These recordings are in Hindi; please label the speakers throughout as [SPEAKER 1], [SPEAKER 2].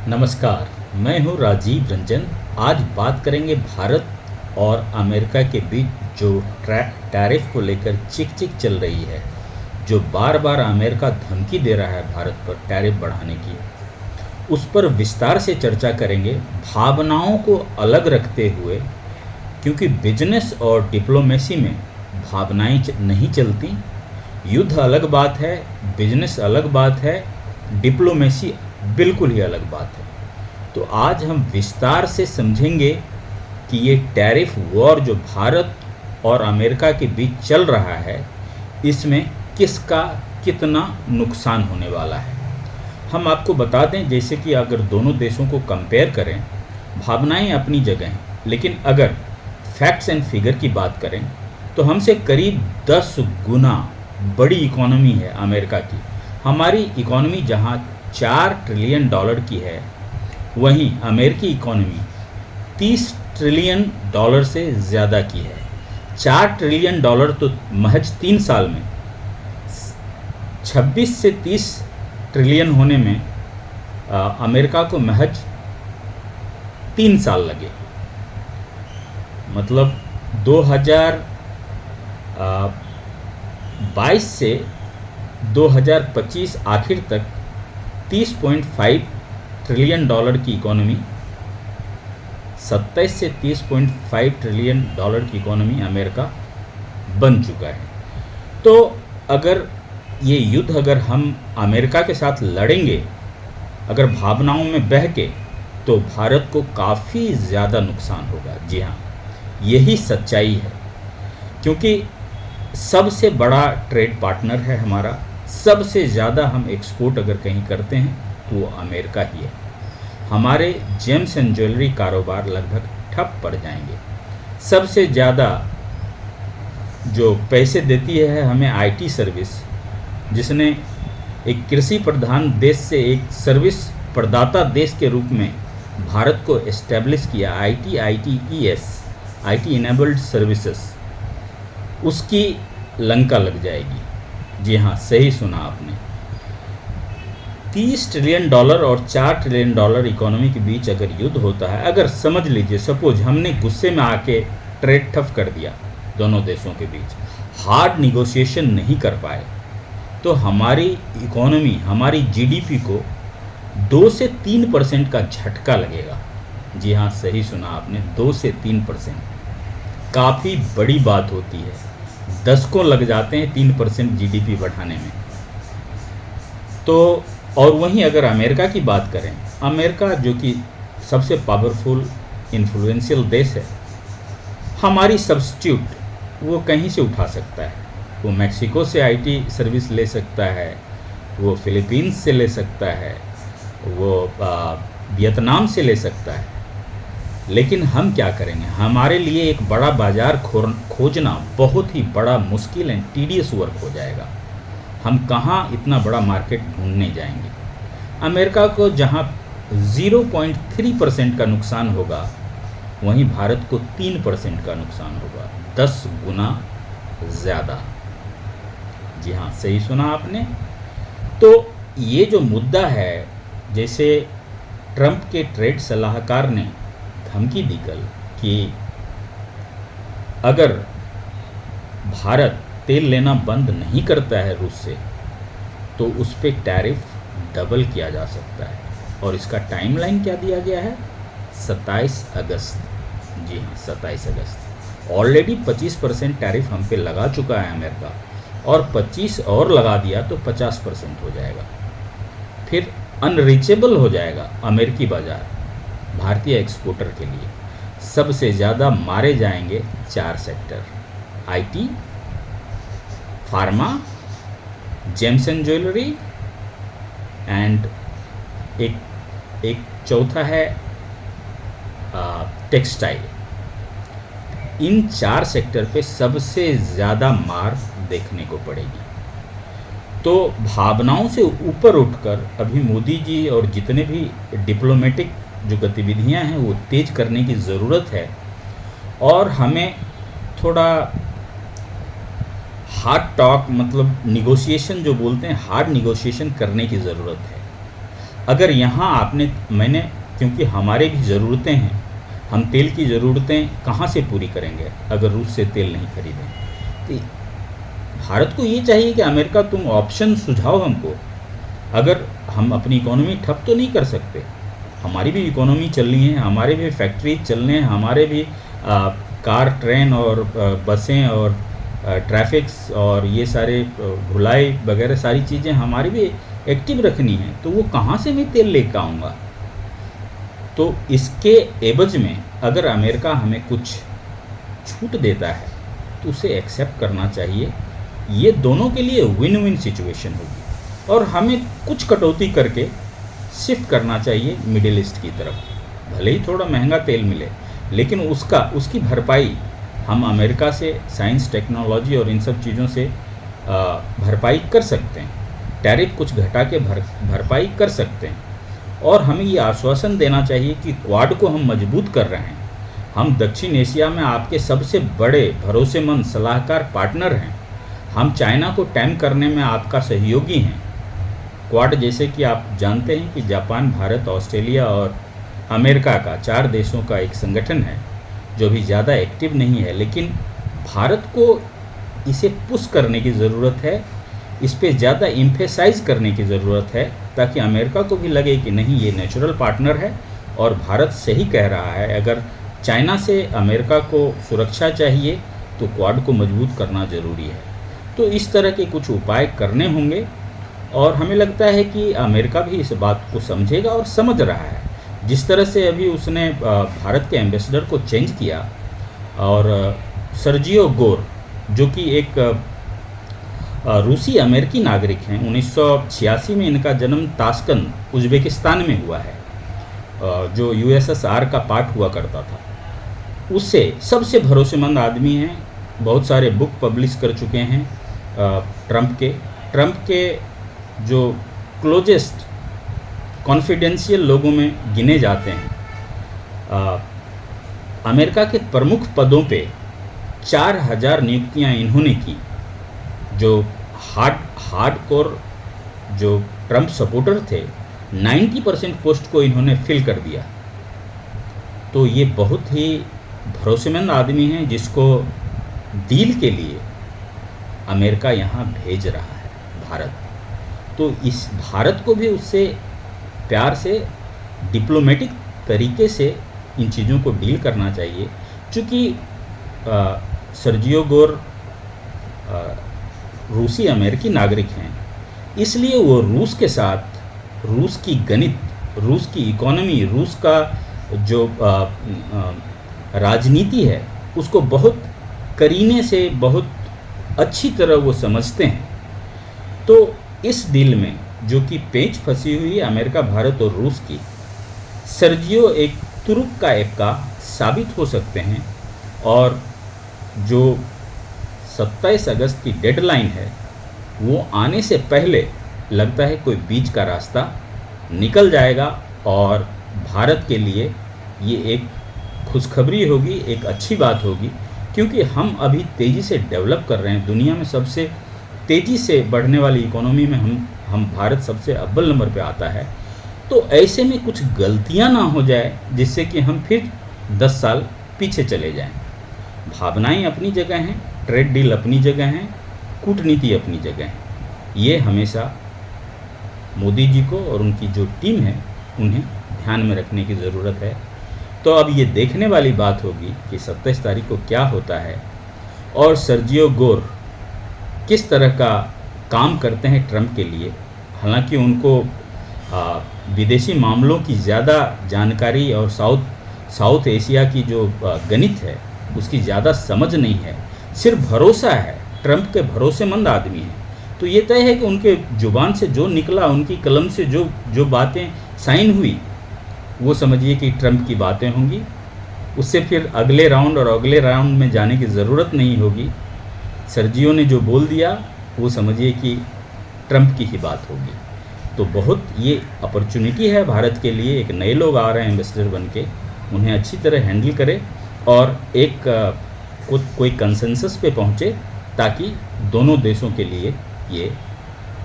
[SPEAKER 1] नमस्कार, मैं हूं राजीव रंजन। आज बात करेंगे भारत और अमेरिका के बीच जो टैरिफ को लेकर चिक चल रही है, जो बार बार अमेरिका धमकी दे रहा है भारत पर टैरिफ बढ़ाने की। उस पर विस्तार से चर्चा करेंगे, भावनाओं को अलग रखते हुए, क्योंकि बिजनेस और डिप्लोमेसी में भावनाएं नहीं चलती। युद्ध अलग बात है, बिजनेस अलग बात है, डिप्लोमेसी बिल्कुल ही अलग बात है। तो आज हम विस्तार से समझेंगे कि ये टैरिफ वॉर जो भारत और अमेरिका के बीच चल रहा है, इसमें किसका कितना नुकसान होने वाला है। हम आपको बता दें, जैसे कि अगर दोनों देशों को कंपेयर करें, भावनाएं अपनी जगह हैं, लेकिन अगर फैक्ट्स एंड फिगर की बात करें तो हमसे करीब 10 गुना बड़ी इकोनॉमी है अमेरिका की। हमारी इकोनॉमी जहां $4 ट्रिलियन की है, वहीं अमेरिकी इकोनॉमी $30 ट्रिलियन से ज़्यादा की है। $4 ट्रिलियन तो महज 3 साल में 26 से 30 ट्रिलियन होने में अमेरिका को महज 3 साल लगे। मतलब 2022 से 2025 आखिर तक 30.5 ट्रिलियन की इकोनॉमी, 27 से 30.5 ट्रिलियन की इकोनॉमी अमेरिका बन चुका है। तो अगर ये युद्ध अगर हम अमेरिका के साथ लड़ेंगे, अगर भावनाओं में बह के, तो भारत को काफ़ी ज़्यादा नुकसान होगा। जी हाँ, यही सच्चाई है, क्योंकि सबसे बड़ा ट्रेड पार्टनर है हमारा। सबसे ज़्यादा हम एक्सपोर्ट अगर कहीं करते हैं तो वो अमेरिका ही है। हमारे जेम्स एंड ज्वेलरी कारोबार लगभग ठप पड़ जाएंगे। सबसे ज़्यादा जो पैसे देती है हमें आईटी सर्विस, जिसने एक कृषि प्रधान देश से एक सर्विस प्रदाता देश के रूप में भारत को एस्टेब्लिश किया, ITES, IT इनेबल्ड सर्विसेज, उसकी लंका लग जाएगी। जी हाँ, सही सुना आपने। $30 ट्रिलियन और $4 ट्रिलियन इकोनॉमी के बीच अगर युद्ध होता है, अगर समझ लीजिए सपोज हमने गुस्से में आके ट्रेड ठप कर दिया दोनों देशों के बीच, हार्ड निगोशिएशन नहीं कर पाए, तो हमारी इकोनॉमी, हमारी GDP को 2 से 3% का झटका लगेगा। जी हाँ, सही सुना आपने, 2 से 3%। काफ़ी बड़ी बात होती है, 10 को लग जाते हैं 3% GDP बढ़ाने में। तो और वहीं अगर अमेरिका की बात करें, अमेरिका जो कि सबसे पावरफुल इन्फ्लुएंशियल देश है, हमारी सब्स्टिट्यूट वो कहीं से उठा सकता है। वो मैक्सिको से IT सर्विस ले सकता है, वो फिलीपींस से ले सकता है, वो वियतनाम से ले सकता है। लेकिन हम क्या करेंगे? हमारे लिए एक बड़ा बाज़ार खोजना बहुत ही बड़ा मुश्किल एंड टीडियस वर्क हो जाएगा। हम कहाँ इतना बड़ा मार्केट ढूंढने जाएंगे? अमेरिका को जहाँ 0.3% का नुकसान होगा, वहीं भारत को 3% का नुकसान होगा, 10 गुना ज़्यादा। जी हाँ, सही सुना आपने। तो ये जो मुद्दा है, जैसे ट्रंप के ट्रेड सलाहकार ने धमकी दी कल कि अगर भारत तेल लेना बंद नहीं करता है रूस से, तो उस पर टैरिफ डबल किया जा सकता है। और इसका टाइमलाइन क्या दिया गया है? 27 अगस्त। जी हाँ, 27 अगस्त। ऑलरेडी 25% टैरिफ हम पे लगा चुका है अमेरिका, और 25 और लगा दिया तो 50% हो जाएगा। फिर अनरीचेबल हो जाएगा अमेरिकी बाज़ार भारतीय एक्सपोर्टर के लिए। सबसे ज़्यादा मारे जाएंगे 4 sector: IT, pharma, James and jewellery, and एक चौथा है टेक्सटाइल। इन 4 सेक्टर पे सबसे ज़्यादा मार देखने को पड़ेगी। तो भावनाओं से ऊपर उठकर अभी मोदी जी और जितने भी डिप्लोमेटिक जो गतिविधियां हैं वो तेज करने की ज़रूरत है, और हमें थोड़ा हार्ड टॉक, मतलब निगोशिएशन जो बोलते हैं, हार्ड निगोशिएशन करने की ज़रूरत है। अगर यहाँ मैंने क्योंकि हमारे भी ज़रूरतें हैं, हम तेल की ज़रूरतें कहाँ से पूरी करेंगे अगर रूस से तेल नहीं खरीदें। तो भारत को ये चाहिए कि अमेरिका तुम ऑप्शन सुझाओ हमको। अगर हम अपनी इकोनॉमी ठप तो नहीं कर सकते, हमारी भी इकोनॉमी चलनी है, हमारे भी फैक्ट्री चलने हैं, हमारे भी कार, ट्रेन और बसें और ट्रैफिक्स और ये सारे ढुलाई वगैरह सारी चीज़ें हमारी भी एक्टिव रखनी है। तो वो कहाँ से मैं तेल लेकर आऊँगा? तो इसके एवज में अगर अमेरिका हमें कुछ छूट देता है तो उसे एक्सेप्ट करना चाहिए। ये दोनों के लिए विन विन सिचुएशन होगी और हमें कुछ कटौती करके शिफ्ट करना चाहिए मिडिल ईस्ट की तरफ। भले ही थोड़ा महंगा तेल मिले, लेकिन उसकी भरपाई हम अमेरिका से साइंस, टेक्नोलॉजी और इन सब चीज़ों से भरपाई कर सकते हैं। टैरिफ कुछ घटा के भरपाई कर सकते हैं। और हमें ये आश्वासन देना चाहिए कि क्वाड को हम मजबूत कर रहे हैं। हम दक्षिण एशिया में आपके सबसे बड़े भरोसेमंद सलाहकार पार्टनर हैं। हम चाइना को टैम करने में आपका सहयोगी हैं। क्वाड जैसे कि आप जानते हैं कि जापान, भारत, ऑस्ट्रेलिया और अमेरिका का 4 देशों का एक संगठन है जो भी ज़्यादा एक्टिव नहीं है, लेकिन भारत को इसे पुश करने की ज़रूरत है, इस पे ज़्यादा एम्फेसाइज करने की ज़रूरत है, ताकि अमेरिका को भी लगे कि नहीं, ये नेचुरल पार्टनर है और भारत सही कह रहा है। अगर चाइना से अमेरिका को सुरक्षा चाहिए तो क्वाड को मजबूत करना ज़रूरी है। तो इस तरह के कुछ उपाय करने होंगे और हमें लगता है कि अमेरिका भी इस बात को समझेगा और समझ रहा है। जिस तरह से अभी उसने भारत के एम्बेसडर को चेंज किया और सर्जियो गोर जो कि एक रूसी अमेरिकी नागरिक हैं, 1986 में इनका जन्म ताशकंद उज़्बेकिस्तान में हुआ है, जो यूएसएसआर का पार्ट हुआ करता था। उससे सबसे भरोसेमंद आदमी हैं, बहुत सारे बुक पब्लिश कर चुके हैं ट्रंप के जो क्लोजेस्ट कॉन्फिडेंशियल लोगों में गिने जाते हैं। अमेरिका के प्रमुख पदों पे 4000 नियुक्तियां इन्होंने की। जो हार्डकोर जो ट्रंप सपोर्टर थे, 90% पोस्ट को इन्होंने फिल कर दिया। तो ये बहुत ही भरोसेमंद आदमी हैं जिसको डील के लिए अमेरिका यहाँ भेज रहा है भारत। तो इस भारत को भी उससे प्यार से, डिप्लोमेटिक तरीके से इन चीज़ों को डील करना चाहिए। चूँकि सर्जियो गोर रूसी अमेरिकी नागरिक हैं, इसलिए वो रूस के साथ, रूस की गणित, रूस की इकोनॉमी, रूस का जो राजनीति है उसको बहुत करीने से, बहुत अच्छी तरह वो समझते हैं। तो इस डील में जो कि पेच फंसी हुई है अमेरिका, भारत और रूस की, सर्जियो एक तुरुप का एप्का साबित हो सकते हैं। और जो 27 अगस्त की डेडलाइन है वो आने से पहले लगता है कोई बीच का रास्ता निकल जाएगा और भारत के लिए ये एक खुशखबरी होगी, एक अच्छी बात होगी, क्योंकि हम अभी तेज़ी से डेवलप कर रहे हैं। दुनिया में सबसे तेज़ी से बढ़ने वाली इकोनॉमी में हम भारत सबसे अव्वल नंबर पे आता है। तो ऐसे में कुछ गलतियां ना हो जाए जिससे कि हम फिर 10 साल पीछे चले जाएं। भावनाएं अपनी जगह हैं, ट्रेड डील अपनी जगह हैं, कूटनीति अपनी जगह है। ये हमेशा मोदी जी को और उनकी जो टीम है उन्हें ध्यान में रखने की ज़रूरत है। तो अब ये देखने वाली बात होगी कि 27 तारीख को क्या होता है और सर्जियो गोर किस तरह का काम करते हैं ट्रंप के लिए। हालांकि उनको विदेशी मामलों की ज़्यादा जानकारी और साउथ एशिया की जो गणित है उसकी ज़्यादा समझ नहीं है, सिर्फ भरोसा है। ट्रंप के भरोसेमंद आदमी हैं। तो ये तय है कि उनके ज़ुबान से जो निकला, उनकी कलम से जो बातें साइन हुई, वो समझिए कि ट्रंप की बातें होंगी। उससे फिर अगले राउंड और अगले राउंड में जाने की ज़रूरत नहीं होगी। सर्जियो ने जो बोल दिया वो समझिए कि ट्रंप की ही बात होगी। तो बहुत ये अपॉर्चुनिटी है भारत के लिए। एक नए लोग आ रहे हैं एम्बेसडर बन के, उन्हें अच्छी तरह हैंडल करें और एक कोई कंसेंसस पे पहुँचे ताकि दोनों देशों के लिए ये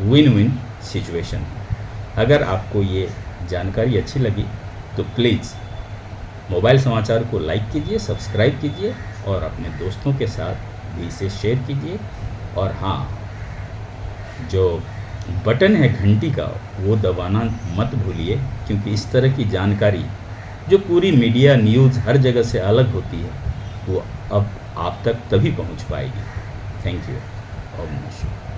[SPEAKER 1] विन विन सिचुएशन। अगर आपको ये जानकारी अच्छी लगी तो प्लीज़ मोबाइल समाचार को लाइक कीजिए, सब्सक्राइब कीजिए और अपने दोस्तों के साथ भी इसे शेयर कीजिए। और हाँ, जो बटन है घंटी का वो दबाना मत भूलिए, क्योंकि इस तरह की जानकारी जो पूरी मीडिया न्यूज़ हर जगह से अलग होती है वो अब आप तक तभी पहुंच पाएगी। Thank you. ओम नमः शिवाय।